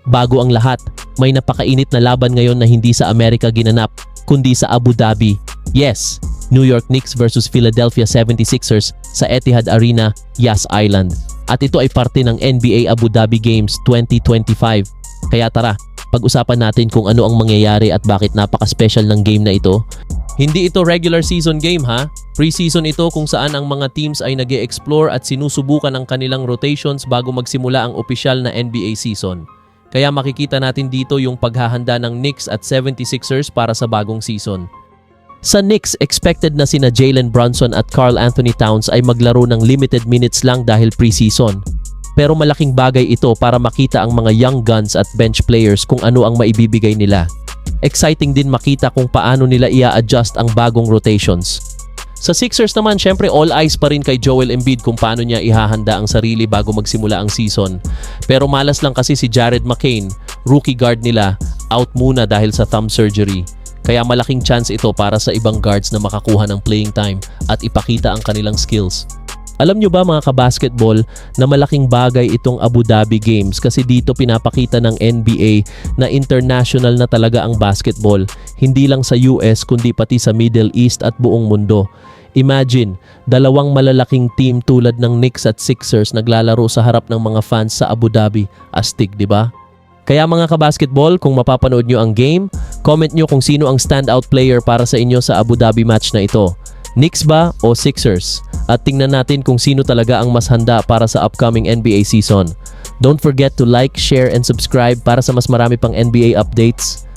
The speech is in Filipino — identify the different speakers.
Speaker 1: Bago ang lahat, may napakainit na laban ngayon na hindi sa Amerika ginanap, kundi sa Abu Dhabi. Yes, New York Knicks versus Philadelphia 76ers sa Etihad Arena, Yas Island. At ito ay parte ng NBA Abu Dhabi Games 2025. Kaya tara, pag-usapan natin kung ano ang mangyayari at bakit napaka-special ng game na ito. Hindi ito regular season game ha. Pre-season ito kung saan ang mga teams ay nag-e-explore at sinusubukan ang kanilang rotations bago magsimula ang opisyal na NBA season. Kaya makikita natin dito yung paghahanda ng Knicks at 76ers para sa bagong season. Sa Knicks, expected na sina Jalen Brunson at Karl Anthony Towns ay maglaro ng limited minutes lang dahil pre-season. Pero malaking bagay ito para makita ang mga young guns at bench players kung ano ang maibibigay nila. Exciting din makita kung paano nila i-adjust ang bagong rotations. Sa Sixers naman, syempre all eyes pa rin kay Joel Embiid kung paano niya ihahanda ang sarili bago magsimula ang season. Pero malas lang kasi si Jared McCain, rookie guard nila, out muna dahil sa thumb surgery. Kaya malaking chance ito para sa ibang guards na makakuha ng playing time at ipakita ang kanilang skills. Alam nyo ba mga kabasketball na malaking bagay itong Abu Dhabi Games kasi dito pinapakita ng NBA na international na talaga ang basketball, hindi lang sa US kundi pati sa Middle East at buong mundo. Imagine, dalawang malalaking team tulad ng Knicks at Sixers naglalaro sa harap ng mga fans sa Abu Dhabi. Astig, di ba? Kaya mga kabasketball, kung mapapanood nyo ang game, comment nyo kung sino ang standout player para sa inyo sa Abu Dhabi match na ito. Knicks ba o Sixers? At tingnan natin kung sino talaga ang mas handa para sa upcoming NBA season. Don't forget to like, share, and subscribe para sa mas marami pang NBA updates.